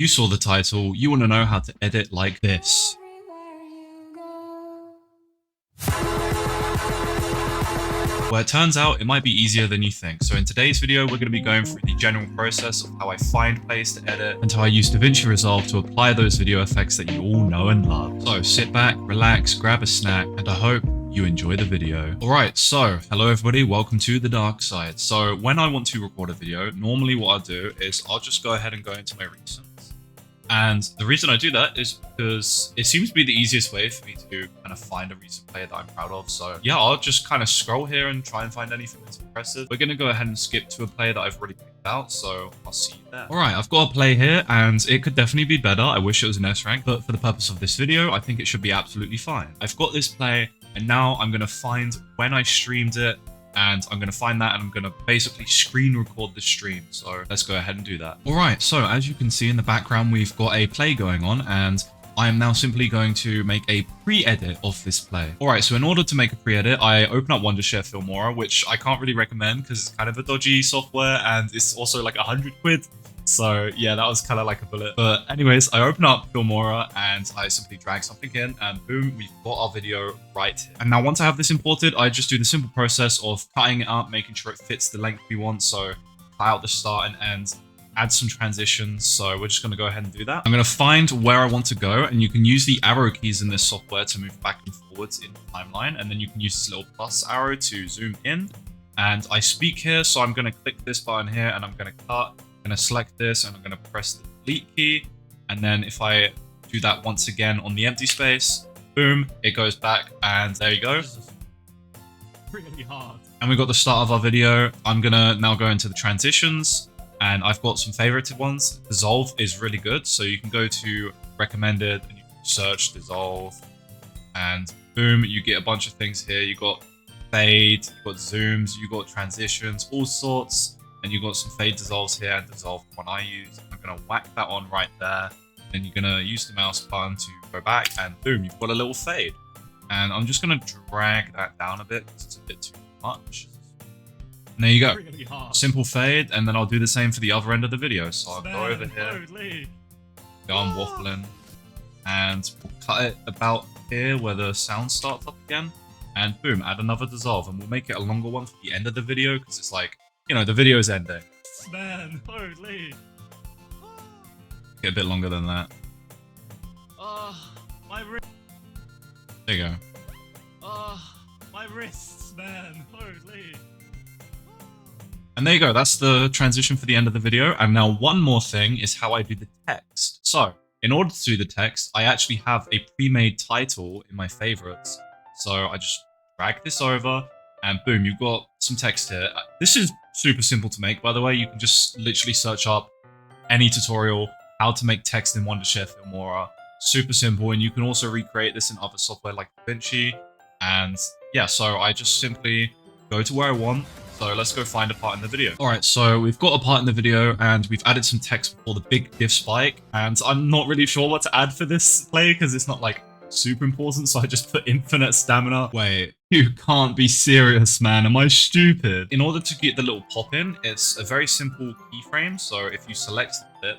You saw the title, you want to know how to edit like this. Well, it turns out it might be easier than you think. So in today's video, we're going to be going through the general process of how I find plays to edit and how I use DaVinci Resolve to apply those video effects that you all know and love. So sit back, relax, grab a snack, and I hope you enjoy the video. Alright, so hello everybody, welcome to the dark side. So when I want to record a video, normally what I'll do is I'll just go ahead and go into my recents. And the reason I do that is because it seems to be the easiest way for me to kind of find a recent play that I'm proud of. So yeah, I'll just kind of scroll here and try and find anything that's impressive. We're going to go ahead and skip to a play that I've already picked out, so I'll see you there. Alright, I've got a play here and it could definitely be better. I wish it was an S rank, but for the purpose of this video, I think it should be absolutely fine. I've got this play and now I'm going to find when I streamed it, and I'm going to find that and I'm going to basically screen record the stream. So let's go ahead and do that. Alright, so as you can see in the background, we've got a play going on and I am now simply going to make a pre-edit of this play. Alright, so in order to make a pre-edit, I open up Wondershare Filmora, which I can't really recommend because it's kind of a dodgy software and it's also like 100 quid. So yeah, that was kind of like a bullet. But anyways, I open up Filmora and I simply drag something in and boom, we've got our video right here. And now once I have this imported, I just do the simple process of cutting it up, making sure it fits the length we want. So cut out the start and end, add some transitions. So we're just going to go ahead and do that. I'm going to find where I want to go, and you can use the arrow keys in this software to move back and forwards in the timeline. And then you can use this little plus arrow to zoom in. And I speak here, so I'm going to click this button here and I'm going to cut. I'm going to select this and I'm going to press the delete key. And then if I do that once again on the empty space, boom, it goes back and there you go. Really hard. And we've got the start of our video. I'm going to now go into the transitions and I've got some favorited ones. Dissolve is really good. So you can go to recommended and you can search dissolve and boom, you get a bunch of things here. You got fade, you got zooms, you got transitions, all sorts. And you've got some fade dissolves here and dissolve one I use. I'm going to whack that on right there. Then you're going to use the mouse button to go back and boom, you've got a little fade. And I'm just going to drag that down a bit because it's a bit too much. And there you go. Really simple fade. And then I'll do the same for the other end of the video. So I'll go over here. Go on waffling. And we'll cut it about here where the sound starts up again. And boom, add another dissolve. And we'll make it a longer one for the end of the video because it's like, you know, the video is ending. Man, holy. Get a bit longer than that. My wrist. There you go. My wrists, man, holy. And there you go, that's the transition for the end of the video. And now one more thing is how I do the text. So, in order to do the text, I actually have a pre-made title in my favorites. So I just drag this over and boom, you've got some text here. This is super simple to make, by the way. You can just literally search up any tutorial, how to make text in Wondershare Filmora. Super simple, and you can also recreate this in other software like DaVinci. And yeah, so I just simply go to where I want. So let's go find a part in the video. Alright, so we've got a part in the video and we've added some text before the big diff spike. And I'm not really sure what to add for this play because it's not like super important, so I just put infinite stamina. Wait, you can't be serious, man. Am I stupid? In order to get the little pop in, it's a very simple keyframe. So if you select it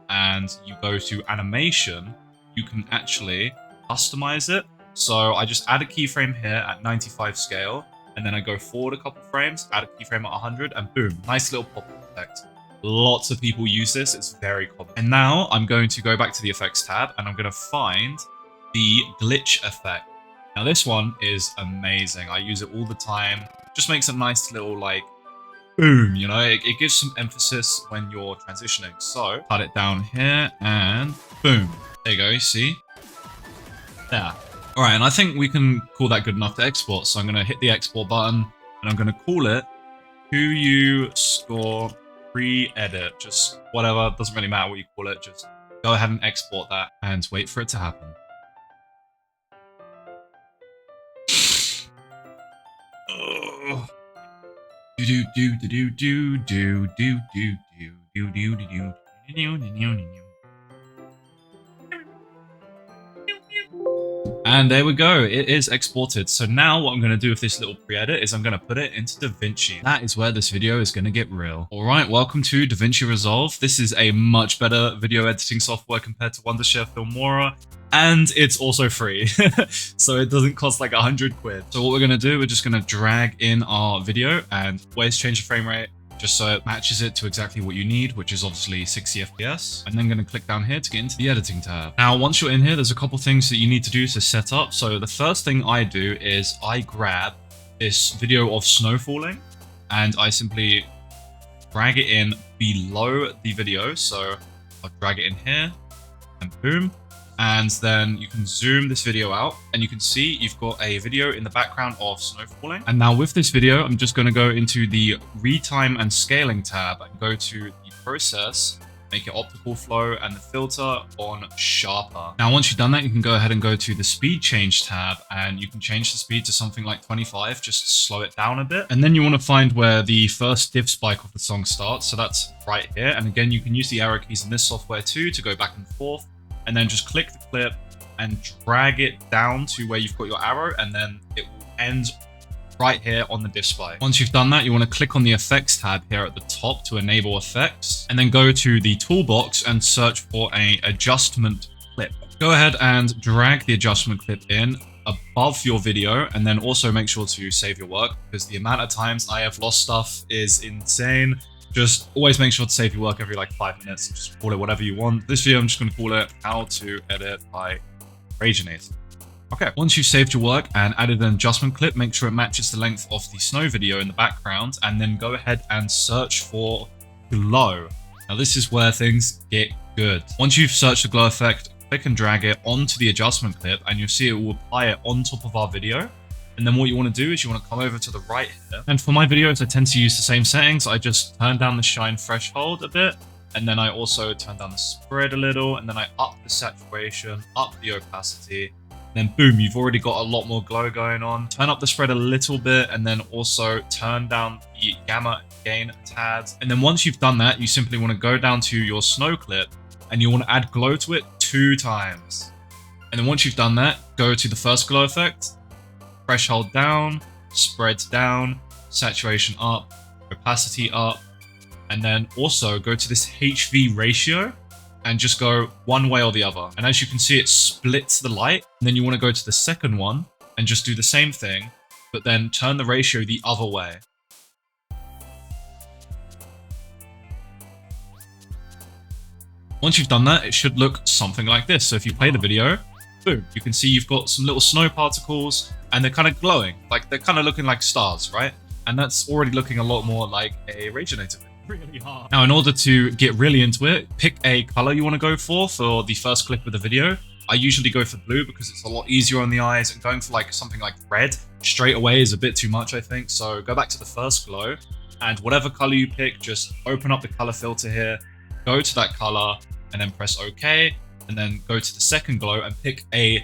and you go to animation, you can actually customize it. So I just add a keyframe here at 95 scale, and then I go forward a couple frames, add a keyframe at 100, and boom, nice little pop effect. Lots of people use this. It's very common. And now I'm going to go back to the effects tab and I'm going to find the glitch effect. Now this one is amazing. I use it all the time. Just makes a nice little like boom, you know, it gives some emphasis when you're transitioning. So cut it down here and boom. There you go, you see? There. All right, and I think we can call that good enough to export. So I'm going to hit the export button and I'm going to call it who you score pre-edit. Just whatever, doesn't really matter what you call it. Just go ahead and export that and wait for it to happen. And there we go, it is exported. So now what I'm going to do with this little pre-edit is I'm going to put it into DaVinci. That is where this video is going to get real. All right, welcome to DaVinci Resolve. This is a much better video editing software compared to Wondershare Filmora. And it's also free, so it doesn't cost like 100 quid. So what we're going to do, we're just going to drag in our video and always change the frame rate just so it matches it to exactly what you need, which is obviously 60 FPS. And then going to click down here to get into the editing tab. Now, once you're in here, there's a couple things that you need to do to set up. So the first thing I do is I grab this video of snow falling and I simply drag it in below the video. So I'll drag it in here and boom. And then you can zoom this video out and you can see you've got a video in the background of snow falling. And now with this video, I'm just going to go into the retime and scaling tab and go to the process, make it optical flow and the filter on sharper. Now, once you've done that, you can go ahead and go to the speed change tab and you can change the speed to something like 25, just to slow it down a bit. And then you want to find where the first div spike of the song starts. So that's right here. And again, you can use the arrow keys in this software too to go back and forth. And then just click the clip and drag it down to where you've got your arrow, and then it will end right here on the div spike. Once you've done that, you want to click on the effects tab here at the top to enable effects, and then go to the toolbox and search for an adjustment clip. Go ahead and drag the adjustment clip in above your video, and then also make sure to save your work, because the amount of times I have lost stuff is insane. Just always make sure to save your work every like 5 minutes. Just call it whatever you want. This video, I'm just going to call it How to Edit by Rageinater. Okay, once you've saved your work and added an adjustment clip, make sure it matches the length of the snow video in the background, and then go ahead and search for glow. Now this is where things get good. Once you've searched the glow effect, click and drag it onto the adjustment clip, and you'll see it will apply it on top of our video. And then what you want to do is you want to come over to the right here. And for my videos, I tend to use the same settings. I just turn down the shine threshold a bit. And then I also turn down the spread a little. And then I up the saturation, up the opacity. Then boom, you've already got a lot more glow going on. Turn up the spread a little bit. And then also turn down the gamma gain a tad. And then once you've done that, you simply want to go down to your snow clip. And you want to add glow to it 2 times. And then once you've done that, go to the first glow effect. Threshold down, spread down, saturation up, opacity up, and then also go to this HV ratio and just go one way or the other. And as you can see, it splits the light. And then you want to go to the second one and just do the same thing, but then turn the ratio the other way. Once you've done that, it should look something like this. So if you play the video, boom, you can see you've got some little snow particles and they're kind of glowing, like they're kind of looking like stars, right? And that's already looking a lot more like a Rageinater video. Really hard. Now, in order to get really into it, pick a color you want to go for the first clip of the video. I usually go for blue because it's a lot easier on the eyes, and going for like something like red straight away is a bit too much, I think. So go back to the first glow, and whatever color you pick, just open up the color filter here, go to that color, and then press OK. And then go to the second glow and pick a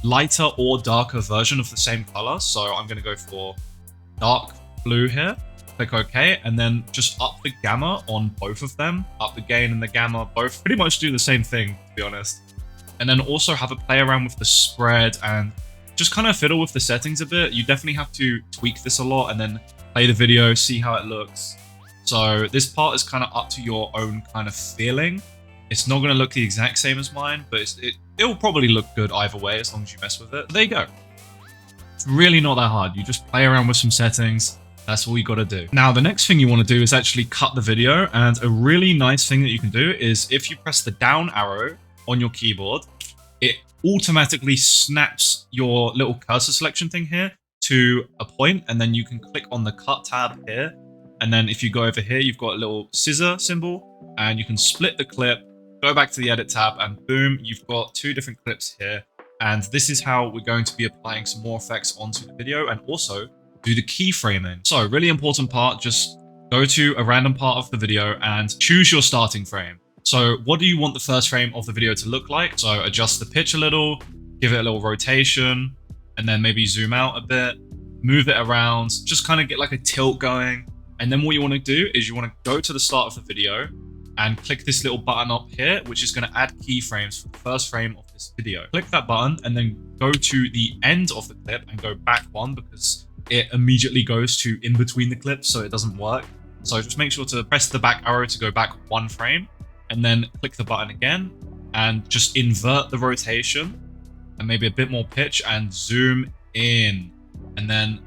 lighter or darker version of the same color. So I'm going to go for dark blue here. Click OK, and then just up the gamma on both of them. Up the gain and the gamma, both pretty much do the same thing, to be honest. And then also have a play around with the spread and just kind of fiddle with the settings a bit. You definitely have to tweak this a lot and then play the video, see how it looks. So this part is kind of up to your own kind of feeling. It's not going to look the exact same as mine, but it'll probably look good either way as long as you mess with it. But there you go. It's really not that hard. You just play around with some settings. That's all you got to do. Now, the next thing you want to do is actually cut the video. And a really nice thing that you can do is if you press the down arrow on your keyboard, it automatically snaps your little cursor selection thing here to a point, and then you can click on the cut tab here. And then if you go over here, you've got a little scissor symbol, and you can split the clip, go back to the edit tab, and boom, you've got 2 different clips here. And this is how we're going to be applying some more effects onto the video and also do the keyframing. So really important part, just go to a random part of the video and choose your starting frame. So what do you want the first frame of the video to look like? So adjust the pitch a little, give it a little rotation, and then maybe zoom out a bit, move it around, just kind of get like a tilt going. And then what you want to do is you want to go to the start of the video, and click this little button up here, which is going to add keyframes for the first frame of this video. Click that button and then go to the end of the clip and go back one, because it immediately goes to in between the clips, so it doesn't work. So just make sure to press the back arrow to go back one frame, and then click the button again and just invert the rotation and maybe a bit more pitch and zoom in, and then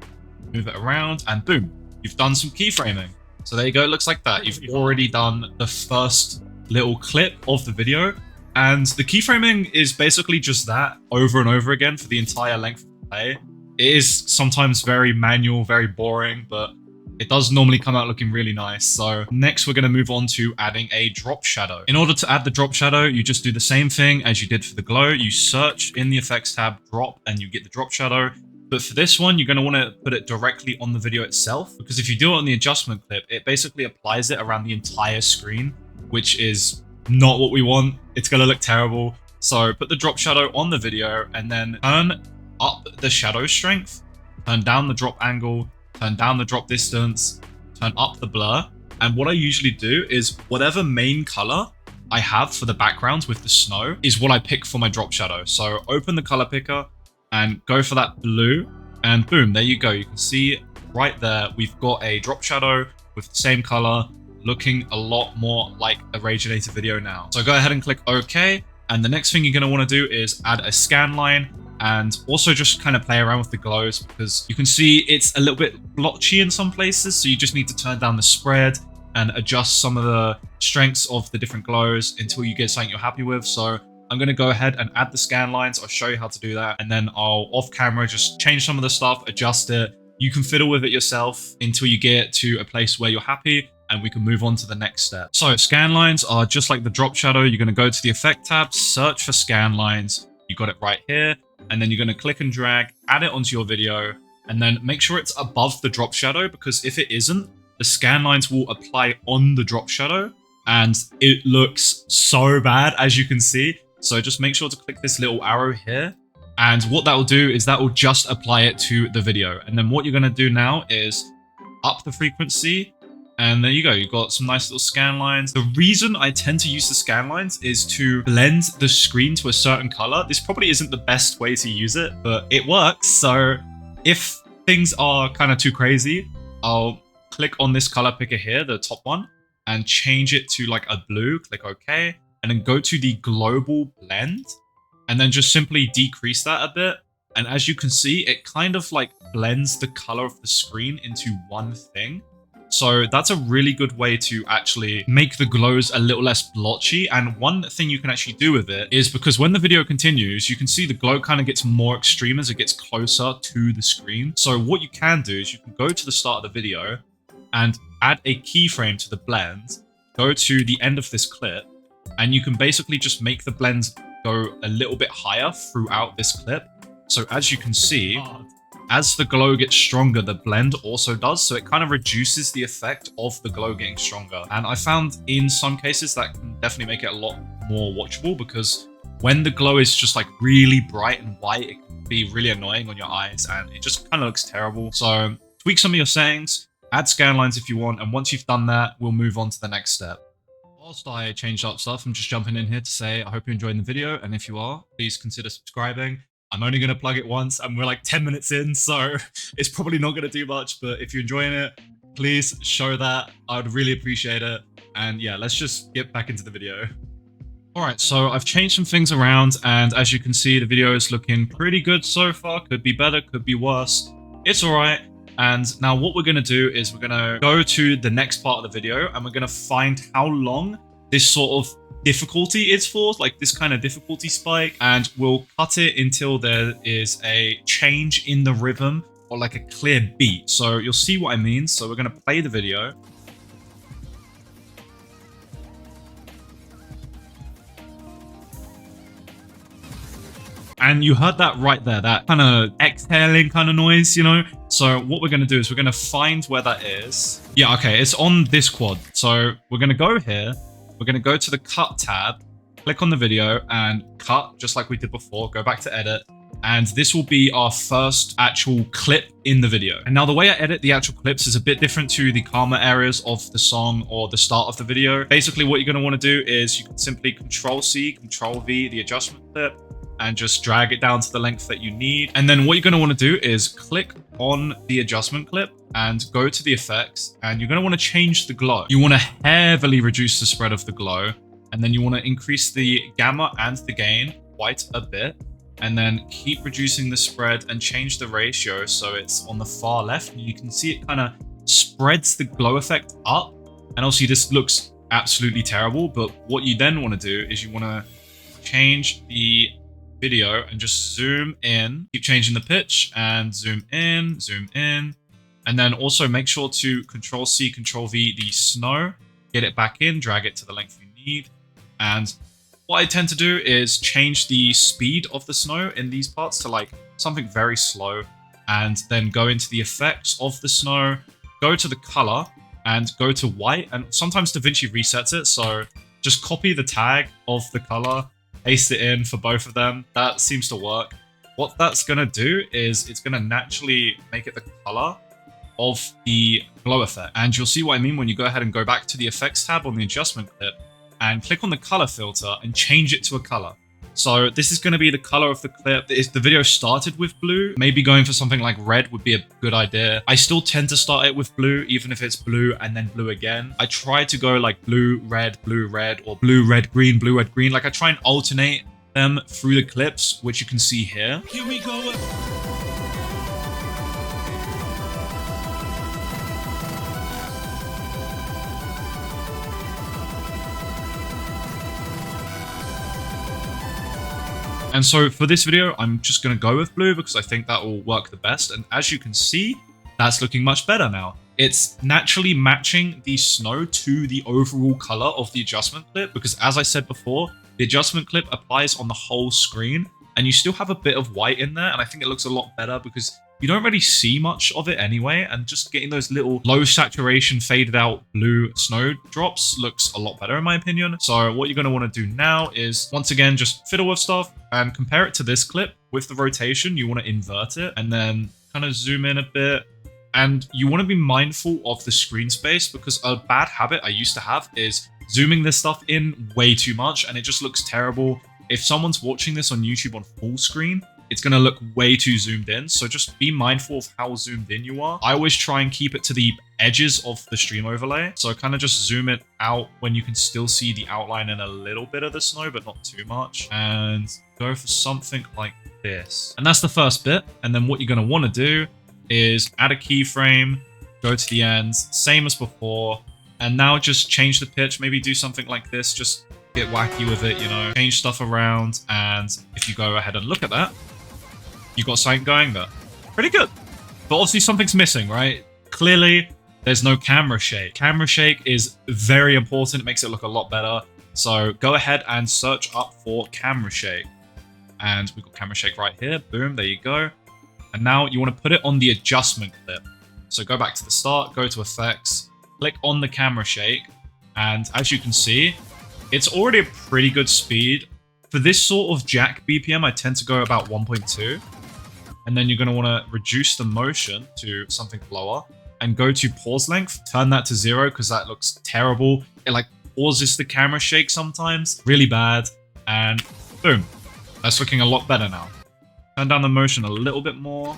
move it around, and boom, you've done some keyframing. So there you go, it looks like that. You've already done the first little clip of the video, and the keyframing is basically just that over and over again for the entire length of the play. It is sometimes very manual, very boring, but it does normally come out looking really nice. So next we're going to move on to adding a drop shadow. In order to add the drop shadow, you just do the same thing as you did for the glow. You search in the effects tab, drop, and you get the drop shadow. But for this one, you're going to want to put it directly on the video itself, because if you do it on the adjustment clip, it basically applies it around the entire screen, which is not what we want. It's going to look terrible. So put the drop shadow on the video and then turn up the shadow strength, turn down the drop angle, turn down the drop distance, turn up the blur. And what I usually do is whatever main color I have for the background with the snow is what I pick for my drop shadow. So open the color picker and go for that blue, and boom, there you go. You can see right there, we've got a drop shadow with the same color, looking a lot more like a Rageinater video now. So go ahead and click OK. And the next thing you're going to want to do is add a scan line, and also just kind of play around with the glows, because you can see it's a little bit blotchy in some places. So you just need to turn down the spread and adjust some of the strengths of the different glows until you get something you're happy with. So I'm going to go ahead and add the scan lines. I'll show you how to do that. And then I'll off camera just change some of the stuff, adjust it. You can fiddle with it yourself until you get to a place where you're happy, and we can move on to the next step. So scan lines are just like the drop shadow. You're going to go to the effect tab, search for scan lines. You got it right here. And then you're going to click and drag, add it onto your video, and then make sure it's above the drop shadow, because if it isn't, the scan lines will apply on the drop shadow and it looks so bad, as you can see. So just make sure to click this little arrow here. And what that will do is that will just apply it to the video. And then what you're going to do now is up the frequency. And there you go. You've got some nice little scan lines. The reason I tend to use the scan lines is to blend the screen to a certain color. This probably isn't the best way to use it, but it works. So if things are kind of too crazy, I'll click on this color picker here, the top one, and change it to like a blue. Click OK. And then go to the global blend, and then just simply decrease that a bit. And as you can see, it kind of like blends the color of the screen into one thing. So that's a really good way to actually make the glows a little less blotchy. And one thing you can actually do with it is, because when the video continues, you can see the glow kind of gets more extreme as it gets closer to the screen. So what you can do is you can go to the start of the video and add a keyframe to the blend, go to the end of this clip, and you can basically just make the blend go a little bit higher throughout this clip. So as you can see, as the glow gets stronger, the blend also does. So it kind of reduces the effect of the glow getting stronger. And I found in some cases that can definitely make it a lot more watchable, because when the glow is just like really bright and white, it can be really annoying on your eyes and it just kind of looks terrible. So tweak some of your settings, add scan lines if you want. And once you've done that, we'll move on to the next step. Whilst I changed up stuff, I'm just jumping in here to say I hope you're enjoying the video, and if you are, please consider subscribing. I'm only going to plug it once and we're like 10 minutes in, so it's probably not going to do much, but if you're enjoying it, please show that. I would really appreciate it. And yeah, let's just get back into the video. Alright, so I've changed some things around, and as you can see, the video is looking pretty good so far. Could be better, could be worse. It's alright. And now what we're going to do is we're going to go to the next part of the video, and we're going to find how long this sort of difficulty is for, like this kind of difficulty spike, and we'll cut it until there is a change in the rhythm or like a clear beat. So you'll see what I mean. So we're going to play the video. And you heard that right there, that kind of exhaling kind of noise, you know? So what we're going to do is we're going to find where that is. Yeah, okay, it's on this quad. So we're going to go here. We're going to go to the cut tab, click on the video and cut, just like we did before. Go back to edit And this will be our first actual clip in the video. And now the way I edit the actual clips is a bit different to the calmer areas of the song or the start of the video. Basically, what you're going to want to do is you can simply Control-C, Control-V the adjustment clip, and just drag it down to the length that you need. And then what you're going to want to do is click on the adjustment clip and go to the effects, and you're going to want to change the glow. You want to heavily reduce the spread of the glow, and then you want to increase the gamma and the gain quite a bit, and then keep reducing the spread and change the ratio so it's on the far left. And you can see it kind of spreads the glow effect up, and also this looks absolutely terrible. But what you then want to do is you want to change the video and just zoom in, keep changing the pitch and zoom in, and then also make sure to Control-C, Control-V the snow, get it back in, drag it to the length you need. And what I tend to do is change the speed of the snow in these parts to like something very slow, and then go into the effects of the snow, go to the color and go to white. And sometimes DaVinci resets it, so just copy the tag of the color, paste it in for both of them. That seems to work. What that's going to do is it's going to naturally make it the color of the glow effect. And you'll see what I mean when you go ahead and go back to the effects tab on the adjustment clip and click on the color filter and change it to a color. So this is going to be the color of the clip. If the video started with blue, maybe going for something like red would be a good idea. I still tend to start it with blue, even if it's blue and then blue again. I try to go like blue, red, or blue, red, green, blue, red, green. Like I try and alternate them through the clips, which you can see here. Here we go. And so for this video, I'm just going to go with blue because I think that will work the best. And as you can see, that's looking much better now. It's naturally matching the snow to the overall color of the adjustment clip, because as I said before, the adjustment clip applies on the whole screen and you still have a bit of white in there. And I think it looks a lot better because you don't really see much of it anyway. And just getting those little low saturation faded out blue snowdrops looks a lot better in my opinion. So what you're going to want to do now is once again, just fiddle with stuff and compare it to this clip. With the rotation, you want to invert it and then kind of zoom in a bit. And you want to be mindful of the screen space, because a bad habit I used to have is zooming this stuff in way too much and it just looks terrible. If someone's watching this on YouTube on full screen, it's going to look way too zoomed in. So just be mindful of how zoomed in you are. I always try and keep it to the edges of the stream overlay. So kind of just zoom it out when you can still see the outline and a little bit of the snow, but not too much. And go for something like this. And that's the first bit. And then what you're going to want to do is add a keyframe, go to the ends, same as before. And now just change the pitch, maybe do something like this, just get wacky with it, you know, change stuff around. And if you go ahead and look at that, you got something going there. Pretty good. But obviously something's missing, right? Clearly, there's no camera shake. Camera shake is very important. It makes it look a lot better. So go ahead and search up for camera shake. And we've got camera shake right here. Boom, there you go. And now you want to put it on the adjustment clip. So go back to the start, go to effects, click on the camera shake. And as you can see, it's already a pretty good speed. For this sort of jack BPM, I tend to go about 1.2. And then you're going to want to reduce the motion to something lower and go to pause length. Turn that to 0 because that looks terrible. It like pauses the camera shake sometimes. Really bad. And boom. That's looking a lot better now. Turn down the motion a little bit more.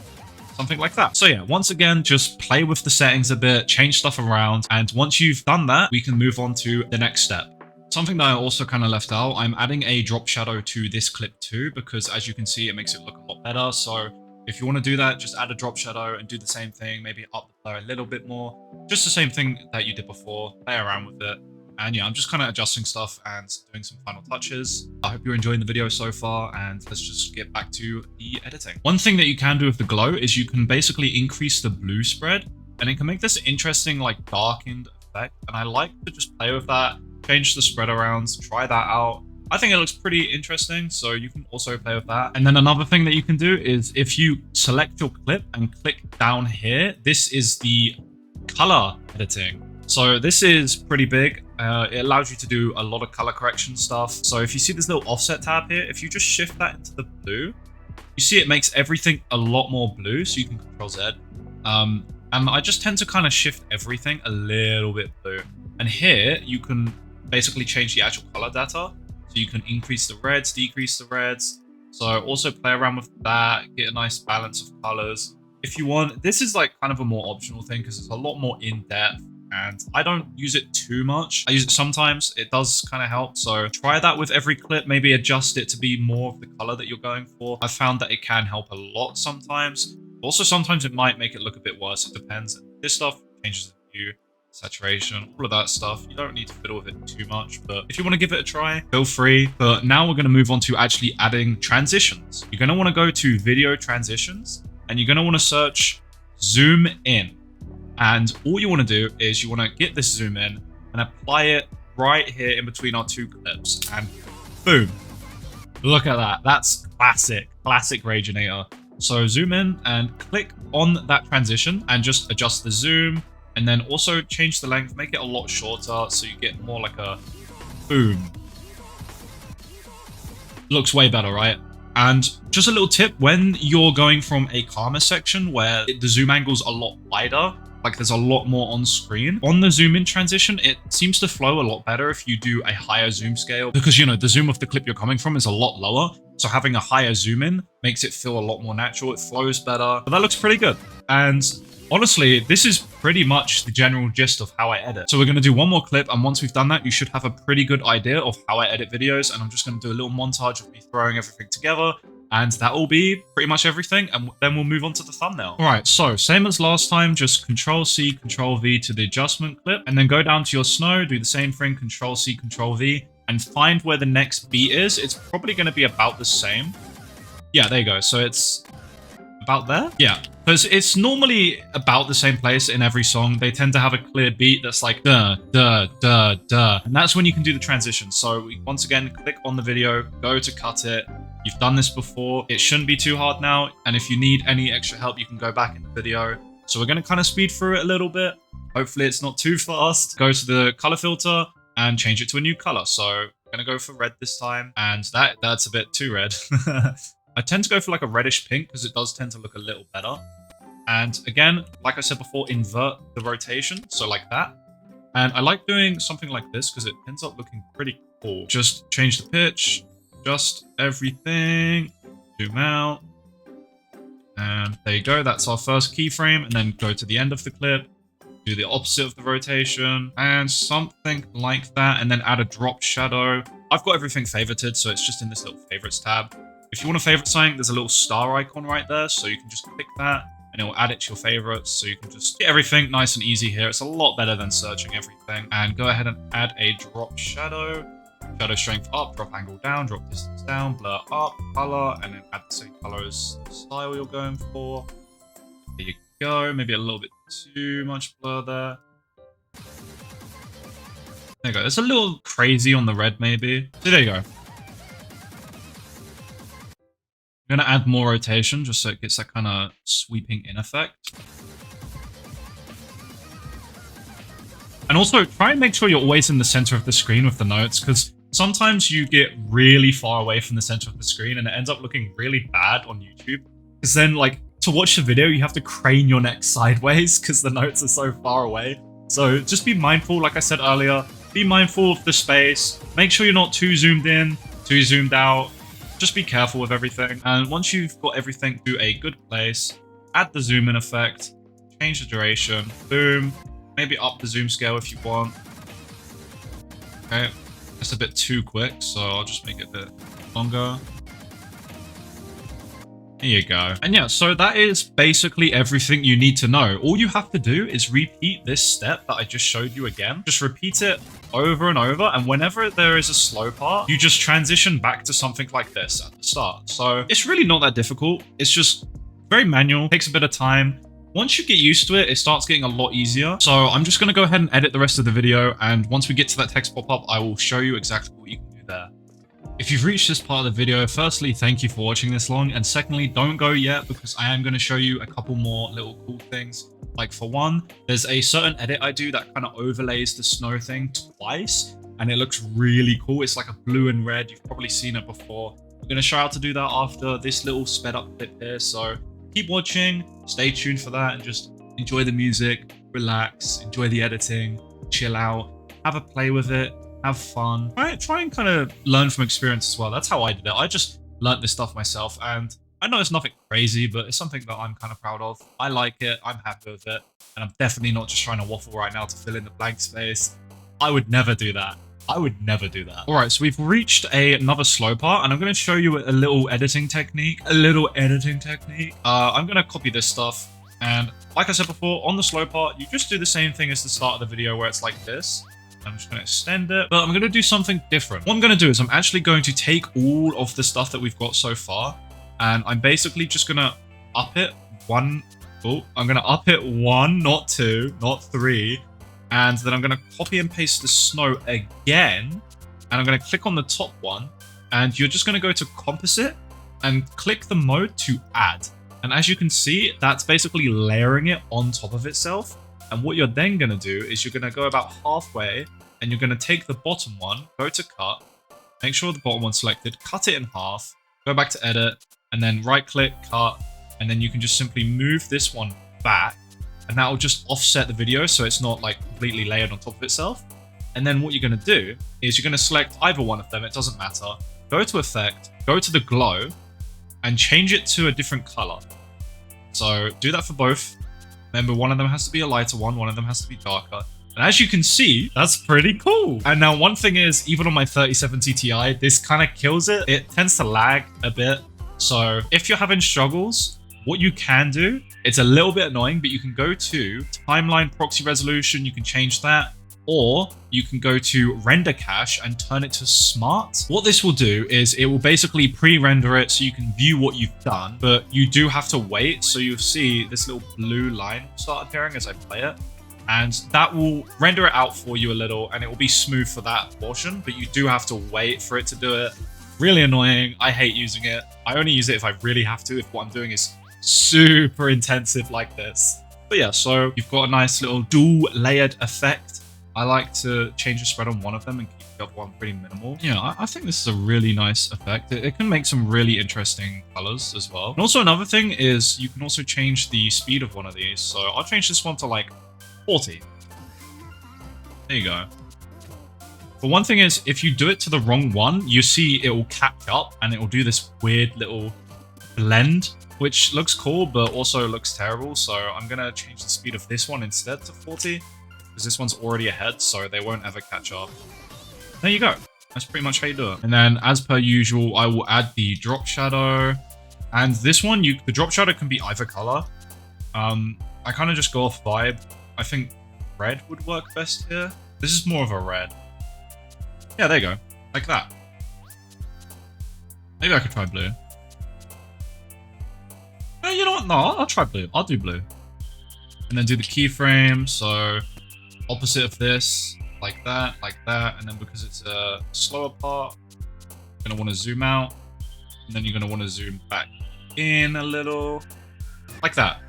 Something like that. So yeah, once again, just play with the settings a bit, change stuff around. And once you've done that, we can move on to the next step. Something that I also kind of left out, I'm adding a drop shadow to this clip too, because as you can see, it makes it look a lot better. So if you want to do that, just add a drop shadow and do the same thing, maybe up the blur a little bit more. Just the same thing that you did before, play around with it. And yeah, I'm just kind of adjusting stuff and doing some final touches. I hope you're enjoying the video so far, and let's just get back to the editing. One thing that you can do with the glow is you can basically increase the blue spread, and it can make this interesting, like darkened effect. And I like to just play with that, change the spread around, try that out. I think it looks pretty interesting, so you can also play with that. And then another thing that you can do is if you select your clip and click down here, this is the color editing. So this is pretty big. It allows you to do a lot of color correction stuff. So if you see this little offset tab here, if you just shift that into the blue you see it makes everything a lot more blue, so you can control Z. And I just tend to kind of shift everything a little bit blue. And here you can basically change the actual color data. So you can increase the reds, decrease the reds. So also play around with that, get a nice balance of colors. If you want, this is like kind of a more optional thing because it's a lot more in-depth and I don't use it too much. I use it sometimes. It does kind of help. So try that with every clip, maybe adjust it to be more of the color that you're going for. I've found that it can help a lot sometimes. Also, sometimes it might make it look a bit worse. It depends. This stuff changes the hue, saturation, all of that stuff. You don't need to fiddle with it too much, but if you want to give it a try, feel free. But now we're going to move on to actually adding transitions. You're going to want to go to video transitions and you're going to want to search zoom in. And all you want to do is you want to get this zoom in and apply it right here in between our two clips. And boom, look at that. That's classic Rageinater. So zoom in and click on that transition and just adjust the zoom and then also change the length, make it a lot shorter so you get more like a boom. Looks way better, right? And just a little tip, when you're going from a calmer section where the zoom angle's a lot wider, like there's a lot more on screen, on the zoom in transition, it seems to flow a lot better if you do a higher zoom scale because, you know, the zoom of the clip you're coming from is a lot lower. So having a higher zoom in makes it feel a lot more natural. It flows better. But that looks pretty good. And honestly, this is pretty much the general gist of how I edit. So we're going to do one more clip. And once we've done that, you should have a pretty good idea of how I edit videos. And I'm just going to do a little montage of me throwing everything together. And that will be pretty much everything. And then we'll move on to the thumbnail. All right, so same as last time, just Control-C, Control-V to the adjustment clip. And then go down to your snow, do the same thing, Control-C, Control-V. And find where the next beat is. It's probably going to be about the same. Yeah, there you go. So it's about there. Yeah, because it's normally about the same place in every song. They tend to have a clear beat that's like duh, duh, duh, duh. And that's when you can do the transition. So once again, click on the video, go to cut it. You've done this before. It shouldn't be too hard now. And if you need any extra help, you can go back in the video. So we're going to kind of speed through it a little bit. Hopefully it's not too fast. Go to the color filter and change it to a new color. So I'm gonna go for red this time, and that's a bit too red. I tend to go for like a reddish pink because it does tend to look a little better. And again, like I said before, invert the rotation, so like that. And I like doing something like this because it ends up looking pretty cool. Just change the pitch, adjust everything, zoom out, and there you go. That's our first keyframe, and then go to the end of the clip. Do the opposite of the rotation and something like that, and then add a drop shadow. I've got everything favorited, so it's just in this little favorites tab. If you want to favorite something, there's a little star icon right there, so you can just click that and it will add it to your favorites. So you can just get everything nice and easy here. It's a lot better than searching everything. And go ahead and add a drop shadow. Shadow strength up, drop angle down, drop distance down, blur up, color, and then add the same color as the style you're going for. There you go. Maybe a little bit too much blur there. There you go. It's a little crazy on the red, maybe. So there you go. I'm going to add more rotation just so it gets that kind of sweeping in effect. And also try and make sure you're always in the center of the screen with the notes, because sometimes you get really far away from the center of the screen and it ends up looking really bad on YouTube. Because then, like, to watch the video, you have to crane your neck sideways because the notes are so far away. So just be mindful, like I said earlier, be mindful of the space. Make sure you're not too zoomed in, too zoomed out. Just be careful with everything. And once you've got everything to a good place, add the zoom in effect, change the duration, boom. Maybe up the zoom scale if you want. Okay, that's a bit too quick, so I'll just make it a bit longer. There you go. And yeah, so that is basically everything you need to know. All you have to do is repeat this step that I just showed you again. Just repeat it over and over. And whenever there is a slow part, you just transition back to something like this at the start. So it's really not that difficult. It's just very manual, takes a bit of time. Once you get used to it, it starts getting a lot easier. So I'm just going to go ahead and edit the rest of the video. And once we get to that text pop-up, I will show you exactly what you can do there. If you've reached this part of the video, firstly, thank you for watching this long. And secondly, don't go yet because I am going to show you a couple more little cool things. Like for one, there's a certain edit I do that kind of overlays the snow thing twice. And it looks really cool. It's like a blue and red. You've probably seen it before. I'm going to show how to do that after this little sped up clip here. So keep watching, stay tuned for that, and just enjoy the music, relax, enjoy the editing, chill out, have a play with it, have fun. Try and kind of learn from experience as well. That's how I did it. I just learnt this stuff myself, and I know it's nothing crazy, but it's something that I'm kind of proud of. I like it, I'm happy with it, and I'm definitely not just trying to waffle right now to fill in the blank space. I would never do that. I would never do that. All right, so we've reached another slow part, and I'm going to show you a little editing technique. I'm going to copy this stuff, and like I said before, on the slow part, you just do the same thing as the start of the video where it's like this. I'm just going to extend it, but I'm going to do something different. What I'm going to do is I'm actually going to take all of the stuff that we've got so far, and I'm basically just going to up it one. Oh, I'm going to up it one, not two, not three. And then I'm going to copy and paste the snow again. And I'm going to click on the top one. And you're just going to go to composite and click the mode to add. And as you can see, that's basically layering it on top of itself. And what you're then going to do is you're going to go about halfway and you're going to take the bottom one, go to cut, make sure the bottom one's selected, cut it in half, go back to edit, and then right click, cut, and then you can just simply move this one back. And that will just offset the video so it's not like completely layered on top of itself. And then what you're going to do is you're going to select either one of them, it doesn't matter. Go to effect, go to the glow, and change it to a different color. So do that for both. Remember, one of them has to be a lighter one of them has to be darker. And as you can see, that's pretty cool. And now one thing is, even on my 3070 Ti, this kind of kills it. It tends to lag a bit. So if you're having struggles, what you can do, it's a little bit annoying, but you can go to timeline proxy resolution, you can change that, or you can go to render cache and turn it to smart. What this will do is it will basically pre-render it so you can view what you've done, but you do have to wait. So you'll see this little blue line start appearing as I play it, and that will render it out for you a little, and it will be smooth for that portion, but you do have to wait for it to do it. Really annoying. I hate using it. I only use it if I really have to, if what I'm doing is super intensive like this. But yeah, so you've got a nice little dual layered effect. I like to change the spread on one of them and keep the other one pretty minimal. Yeah, I think this is a really nice effect. It can make some really interesting colors as well. And also another thing is you can also change the speed of one of these. So I'll change this one to like 40. There you go. But one thing is, if you do it to the wrong one, you see it will catch up and it will do this weird little blend, which looks cool, but also looks terrible. So I'm going to change the speed of this one instead to 40, because this one's already ahead, so they won't ever catch up. There you go. That's pretty much how you do it. And then, as per usual, I will add the drop shadow. And this one, the drop shadow can be either color. I kind of just go off vibe. I think red would work best here. This is more of a red. Yeah, there you go. Like that. Maybe I could try blue. You know what? No, I'll try blue. I'll do blue. And then do the keyframe. So opposite of this, like that. And then because it's a slower part, you're going to want to zoom out. And then you're going to want to zoom back in a little. Like that.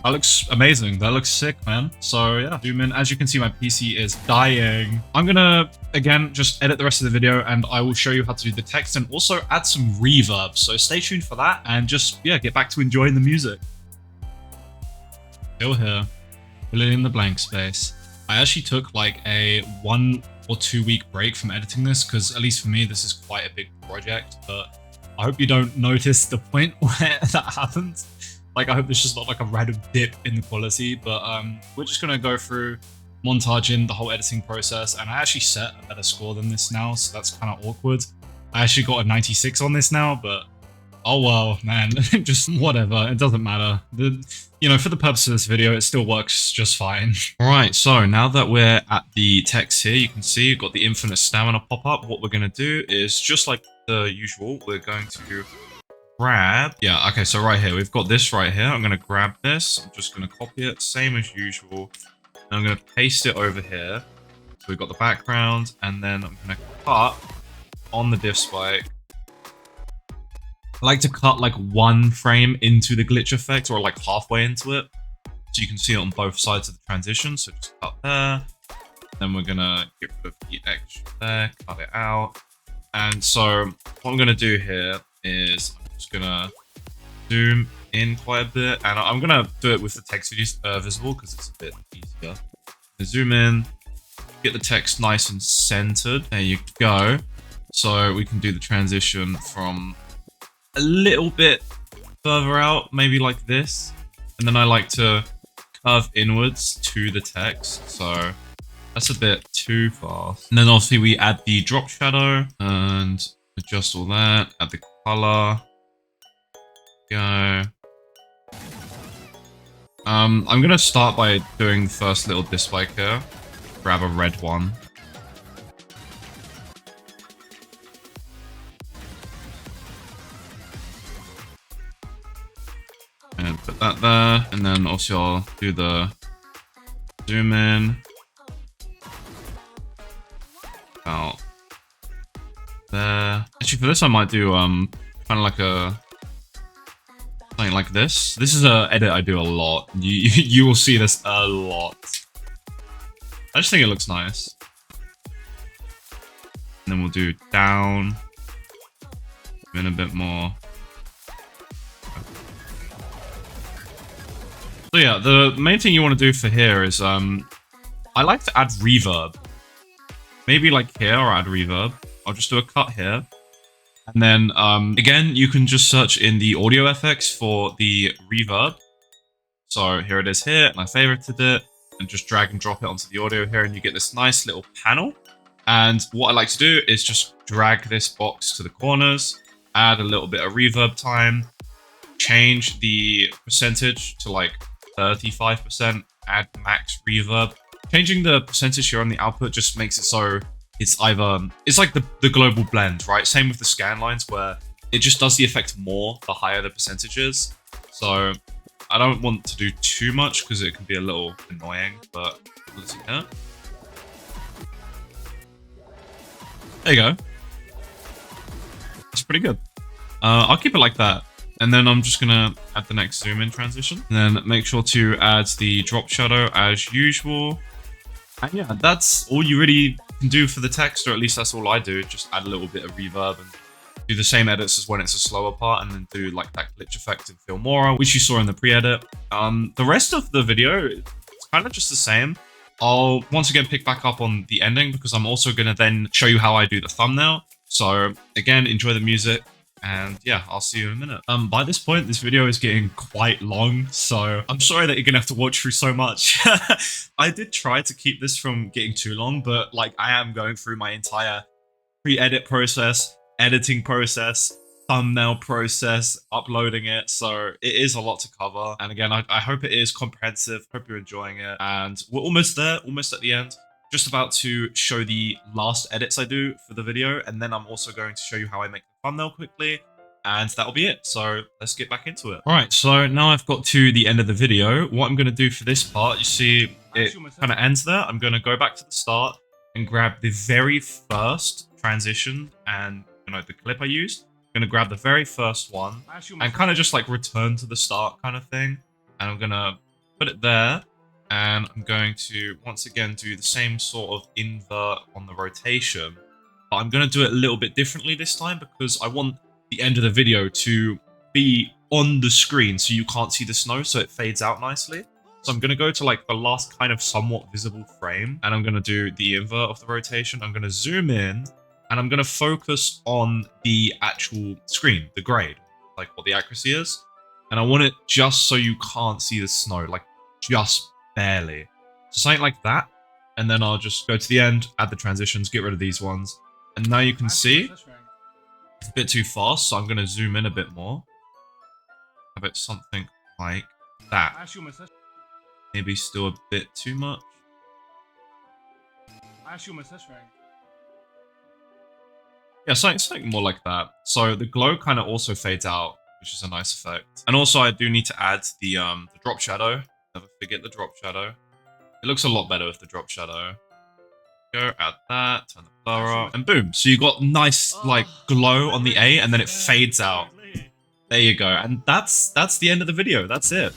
That looks amazing. That looks sick, man. So yeah, zoom in. As you can see, my PC is dying. I'm gonna, again, just edit the rest of the video and I will show you how to do the text and also add some reverb. So stay tuned for that and just, yeah, get back to enjoying the music. Still here, filling in the blank space. I actually took like a 1 or 2 week break from editing this because, at least for me, this is quite a big project, but I hope you don't notice the point where that happens. Like, I hope there's just not like a random dip in the quality, but we're just going to go through montaging the whole editing process. And I actually set a better score than this now, so that's kind of awkward. I actually got a 96 on this now, but oh well, man, just whatever. It doesn't matter. You know, for the purpose of this video, it still works just fine. All right, so now that we're at the text here, you can see you've got the infinite stamina pop up. What we're going to do is, just like the usual, we're going to grab, yeah, okay, so right here, we've got this right here. I'm going to grab this. I'm just going to copy it, same as usual. And I'm going to paste it over here. So we've got the background, and then I'm going to cut on the diff spike. I like to cut like 1 frame into the glitch effect, or like halfway into it, so you can see it on both sides of the transition. So just cut there, Then we're gonna get rid of the extra there, cut it out. And so what I'm gonna do here is I'm just gonna zoom in quite a bit, and I'm gonna do it with the text visible because it's a bit easier. Zoom in, get the text nice and centered. There you go. So we can do the transition from a little bit further out, maybe like this. And then I like to curve inwards to the text. So that's a bit too fast. And then obviously we add the drop shadow and adjust all that. Add the color. Go. I'm gonna start by doing the first little dislike here. Grab a red one. And put that there. And then also I'll do the zoom in. About there. Actually, for this I might do kind of like a something like this. This is a edit I do a lot. You will see this a lot. I just think it looks nice. And then we'll do down. In a bit more. So yeah, the main thing you want to do for here is I like to add reverb. Maybe like here or add reverb. I'll just do a cut here. And then again, you can just search in the audio effects for the reverb. So here it is here, and I favorited it, and just drag and drop it onto the audio here, and you get this nice little panel. And what I like to do is just drag this box to the corners, add a little bit of reverb time, change the percentage to like 35%, add max reverb. Changing the percentage here on the output just makes it so it's either, it's like the global blend, right? Same with the scan lines where it just does the effect more the higher the percentage is. So I don't want to do too much because it can be a little annoying, but let's see here. There you go. It's pretty good. I'll keep it like that. And then I'm just gonna add the next zoom in transition. And then make sure to add the drop shadow as usual. And yeah, that's all you really can do for the text, or at least that's all I do. Just add a little bit of reverb and do the same edits as when it's a slower part, and then do like that glitch effect in Filmora, which you saw in the pre-edit. The rest of the video, it's kind of just the same. I'll once again pick back up on the ending because I'm also gonna then show you how I do the thumbnail. So again, enjoy the music. And yeah, I'll see you in a minute. By this point, this video is getting quite long, so I'm sorry that you're gonna have to watch through so much. I did try to keep this from getting too long, but like I am going through my entire pre-edit process, editing process, thumbnail process, uploading it, so it is a lot to cover. And again, I hope it is comprehensive, hope you're enjoying it. And we're almost there, almost at the end. Just about to show the last edits I do for the video, and then I'm also going to show you how I make the thumbnail quickly, and that'll be it. So let's get back into it. All right, so now I've got to the end of the video. What I'm going to do for this part, you see it kind of ends there. I'm going to go back to the start and grab the very first transition and the clip I used. I'm going to grab the very first one and kind of just like return to the start kind of thing. And I'm going to put it there. And I'm going to, once again, do the same sort of invert on the rotation. But I'm going to do it a little bit differently this time because I want the end of the video to be on the screen so you can't see the snow, so it fades out nicely. So I'm going to go to like the last kind of somewhat visible frame, and I'm going to do the invert of the rotation. I'm going to zoom in, and I'm going to focus on the actual screen, the grade, like what the accuracy is. And I want it just so you can't see the snow, like just barely. So something like that, and then I'll just go to the end, add the transitions, get rid of these ones, and now you can see it's a bit too fast, so I'm going to zoom in a bit more. Have it something like that. Maybe still a bit too much. Yeah, something more like that. So the glow kind of also fades out, which is a nice effect. And also I do need to add the drop shadow. Never forget the drop shadow. It looks a lot better with the drop shadow. Go, add that, turn the blur up, and boom. So you got nice like glow on the A, and then it fades out. There you go. And that's the end of the video. That's it.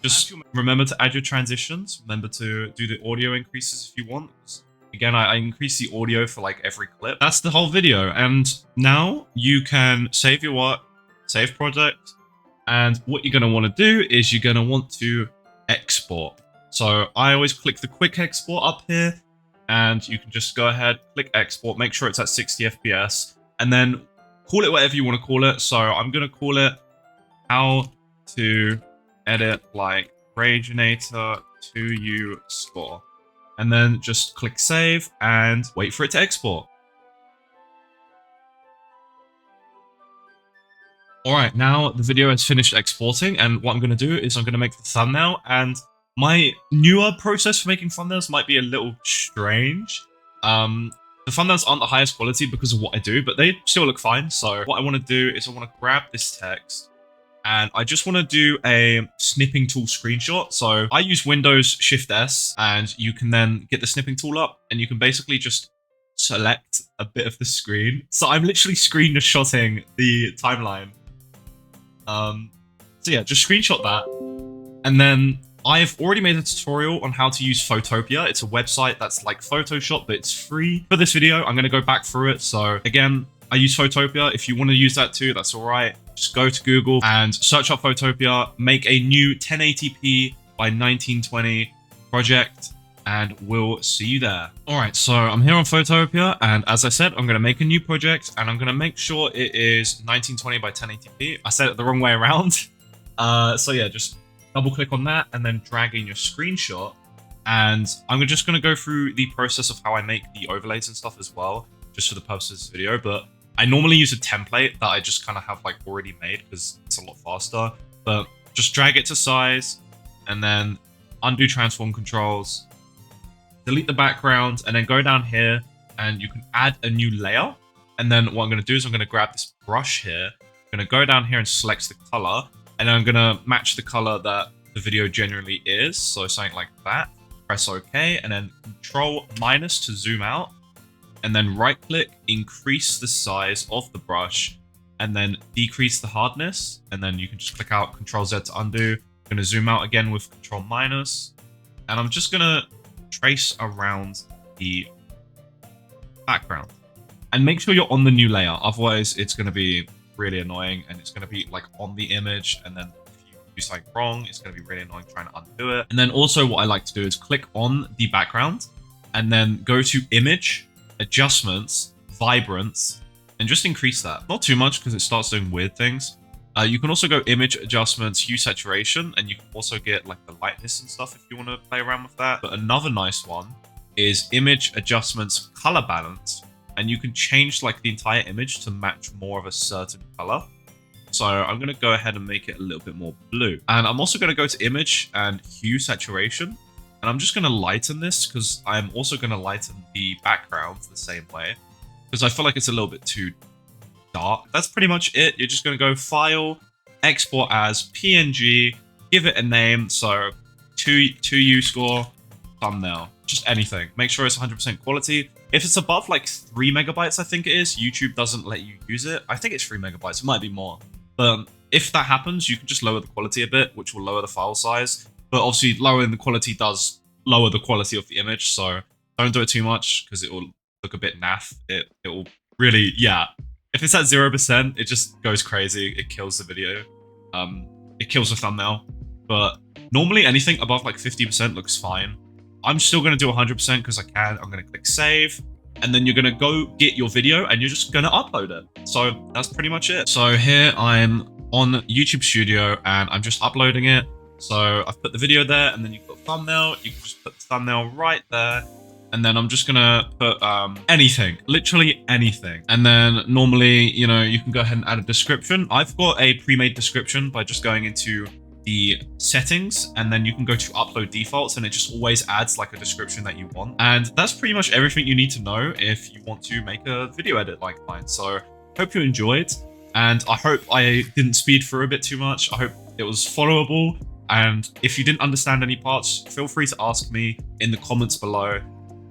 Just remember to add your transitions. Remember to do the audio increases if you want. Again, I increase the audio for like every clip. That's the whole video. And now you can save your work, save project. And what you're going to want to do is you're going to want to export. So I always click the quick export up here, and you can just go ahead, click export, make sure it's at 60 FPS, and then call it whatever you want to call it. So I'm going to call it how to edit like Rageinater 2U score. And then just click save and wait for it to export. Alright, now the video has finished exporting, and what I'm going to do is I'm going to make the thumbnail, and my newer process for making thumbnails might be a little strange. The thumbnails aren't the highest quality because of what I do, but they still look fine. So what I want to do is I want to grab this text, and I just want to do a snipping tool screenshot. So I use Windows Shift S, and you can then get the snipping tool up, and you can basically just select a bit of the screen. So I'm literally screenshotting the timeline. So yeah, just screenshot that. And then I've already made a tutorial on how to use Photopea. It's a website that's like Photoshop, but it's free. For this video, I'm going to go back through it. So again, I use Photopea. If you want to use that too, that's all right. Just go to Google and search up Photopea, make a new 1080p by 1920 project, and we'll see you there. All right, so I'm here on Photopea, and as I said, I'm going to make a new project, and I'm going to make sure it is 1920 by 1080p. I said it the wrong way around. So yeah, just double click on that and then drag in your screenshot. And I'm just going to go through the process of how I make the overlays and stuff as well, just for the purpose of this video. But I normally use a template that I just kind of have like already made because it's a lot faster. But just drag it to size and then undo transform controls, delete the background, and then go down here and you can add a new layer. And then what I'm going to do is I'm going to grab this brush here. I'm going to go down here and select the color. And then I'm going to match the color that the video generally is. So something like that. Press OK. And then Control- to zoom out. And then right click, increase the size of the brush. And then decrease the hardness. And then you can just click out Control Z to undo. I'm going to zoom out again with Control-. And I'm just going to trace around the background. And make sure you're on the new layer. Otherwise, it's going to be really annoying, and it's going to be like on the image, and then if you do something wrong, it's going to be really annoying trying to undo it. And then also what I like to do is click on the background and then go to Image, Adjustments, Vibrance, and just increase that. Not too much because it starts doing weird things. You can also go Image, Adjustments, Hue, Saturation, and you can also get like the lightness and stuff if you want to play around with that. But another nice one is Image, Adjustments, Color Balance. And you can change like the entire image to match more of a certain color. So I'm going to go ahead and make it a little bit more blue. And I'm also going to go to Image and Hue Saturation. And I'm just going to lighten this because I'm also going to lighten the background the same way, because I feel like it's a little bit too dark. That's pretty much it. You're just going to go File, Export as PNG, give it a name. So 2U score, thumbnail, just anything. Make sure it's 100% quality. If it's above like 3 megabytes, I think it is, YouTube doesn't let you use it. I think it's 3 megabytes. It might be more. But if that happens, you can just lower the quality a bit, which will lower the file size. But obviously, lowering the quality does lower the quality of the image. So don't do it too much because it will look a bit naff. It will really, yeah. If it's at 0%, it just goes crazy. It kills the video. It kills the thumbnail. But normally, anything above like 50% looks fine. I'm still going to do 100% because I can. I'm going to click save, and then you're going to go get your video and you're just going to upload it. So that's pretty much it. So here I'm on YouTube Studio and I'm just uploading it. So I've put the video there, and then you've got thumbnail. You can just put the thumbnail right there. And then I'm just going to put anything, literally anything. And then normally, you know, you can go ahead and add a description. I've got a pre-made description by just going into the settings, and then you can go to upload defaults, and it just always adds like a description that you want. And that's pretty much everything you need to know if you want to make a video edit like mine. So hope you enjoyed, and I hope I didn't speed through a bit too much. I hope it was followable, and if you didn't understand any parts, feel free to ask me in the comments below.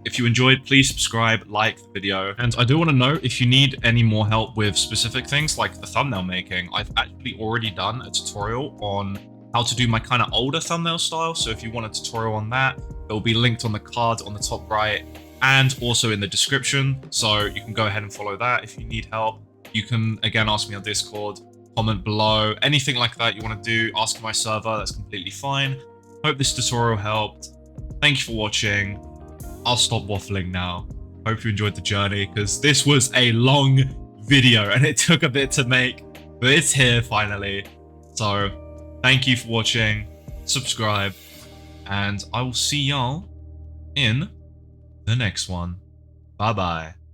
If you enjoyed, please subscribe, like the video. And I do want to know if you need any more help with specific things like the thumbnail making. I've actually already done a tutorial on how to do my kind of older thumbnail style. So if you want a tutorial on that, it will be linked on the card on the top right and also in the description. So you can go ahead and follow that. If you need help, you can again ask me on Discord, comment below, anything like that you want to do, ask my server, that's completely fine. Hope this tutorial helped. Thank you for watching. I'll stop waffling now. Hope you enjoyed the journey, because this was a long video and it took a bit to make, but it's here finally. So thank you for watching, subscribe, and I will see y'all in the next one. Bye bye.